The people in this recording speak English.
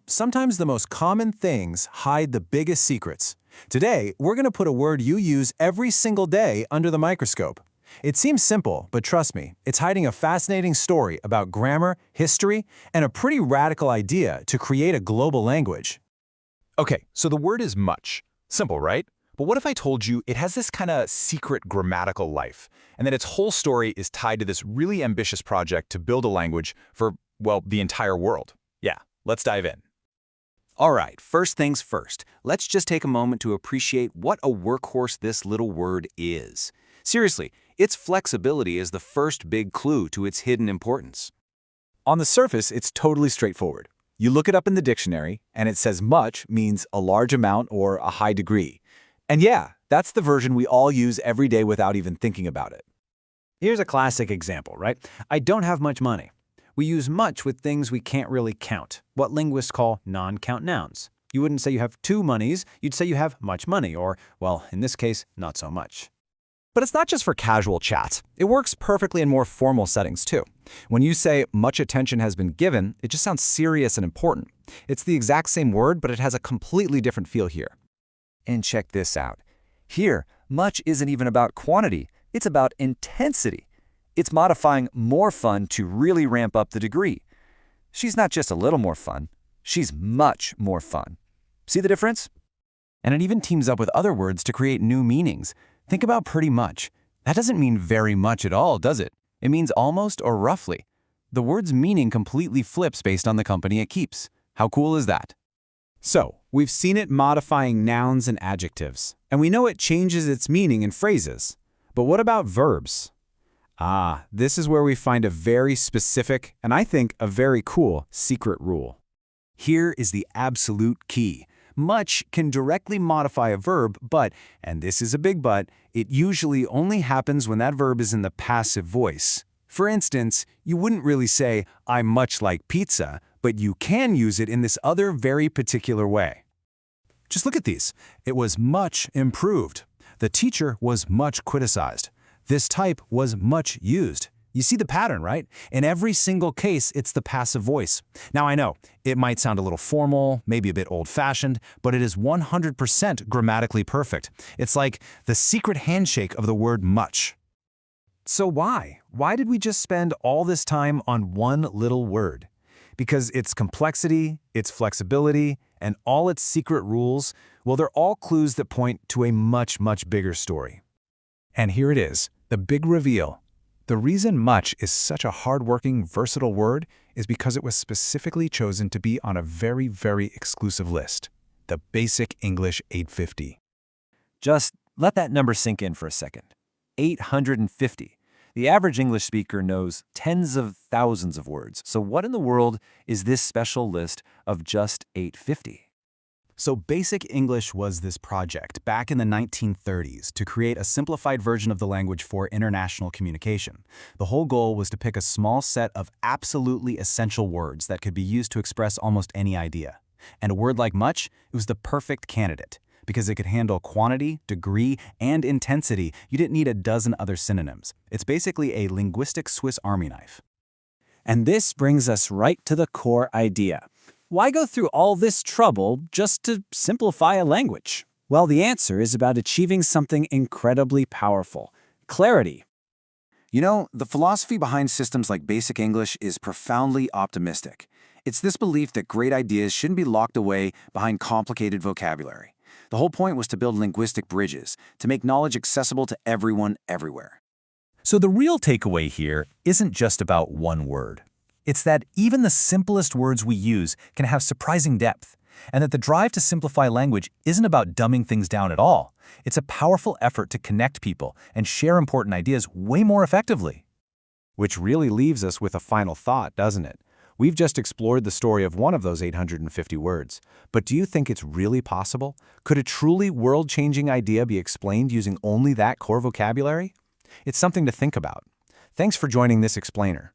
Sometimes the most common things hide the biggest secrets. Today, we're going to put a word you use every single day under the microscope. It seems simple, but trust me, it's hiding a fascinating story about grammar, history, and a pretty radical idea to create a global language. Okay, so the word is much. Simple, right? But what if I told you it has this kind of secret grammatical life, and that its whole story is tied to this really ambitious project to build a language for, well, the entire world? Yeah, let's dive in. All right, first things first, let's just take a moment to appreciate what a workhorse this little word is. Seriously, its flexibility is the first big clue to its hidden importance. On the surface, it's totally straightforward. You look it up in the dictionary, and it says much means a large amount or a high degree. And yeah, that's the version we all use every day without even thinking about it. Here's a classic example, right? I don't have much money. We use much with things we can't really count, what linguists call non-count nouns. You wouldn't say you have two monies, you'd say you have much money, or, well, in this case, not so much. But it's not just for casual chat. It works perfectly in more formal settings, too. When you say much attention has been given, it just sounds serious and important. It's the exact same word, but it has a completely different feel here. And check this out. Here, much isn't even about quantity. It's about intensity. It's modifying more fun to really ramp up the degree. She's not just a little more fun. She's much more fun. See the difference? And it even teams up with other words to create new meanings. Think about pretty much. That doesn't mean very much at all, does it? It means almost or roughly. The word's meaning completely flips based on the company it keeps. How cool is that? So, we've seen it modifying nouns and adjectives, and we know it changes its meaning in phrases. But what about verbs? This is where we find a very specific, and I think a very cool, secret rule. Here is the absolute key. Much can directly modify a verb, but, and this is a big but, it usually only happens when that verb is in the passive voice. For instance, you wouldn't really say, "I much like pizza," but you can use it in this other very particular way. Just look at these. It was much improved. The teacher was much criticized. This type was much used. You see the pattern, right? In every single case, it's the passive voice. Now, I know, it might sound a little formal, maybe a bit old-fashioned, but it is 100% grammatically perfect. It's like the secret handshake of the word much. So why? Why did we just spend all this time on one little word? Because its complexity, its flexibility, and all its secret rules, well, they're all clues that point to a much, much bigger story. And here it is, the big reveal. The reason much is such a hard-working, versatile word is because it was specifically chosen to be on a very, very exclusive list, the Basic English 850. Just let that number sink in for a second. 850. The average English speaker knows tens of thousands of words. So what in the world is this special list of just 850? So Basic English was this project back in the 1930s to create a simplified version of the language for international communication. The whole goal was to pick a small set of absolutely essential words that could be used to express almost any idea. And a word like much, it was the perfect candidate because it could handle quantity, degree, and intensity. You didn't need a dozen other synonyms. It's basically a linguistic Swiss Army knife. And this brings us right to the core idea. Why go through all this trouble just to simplify a language? Well, the answer is about achieving something incredibly powerful: clarity. You know, the philosophy behind systems like Basic English is profoundly optimistic. It's this belief that great ideas shouldn't be locked away behind complicated vocabulary. The whole point was to build linguistic bridges, to make knowledge accessible to everyone, everywhere. So the real takeaway here isn't just about one word. It's that even the simplest words we use can have surprising depth, and that the drive to simplify language isn't about dumbing things down at all. It's a powerful effort to connect people and share important ideas way more effectively. Which really leaves us with a final thought, doesn't it? We've just explored the story of one of those 850 words. But do you think it's really possible? Could a truly world-changing idea be explained using only that core vocabulary? It's something to think about. Thanks for joining this explainer.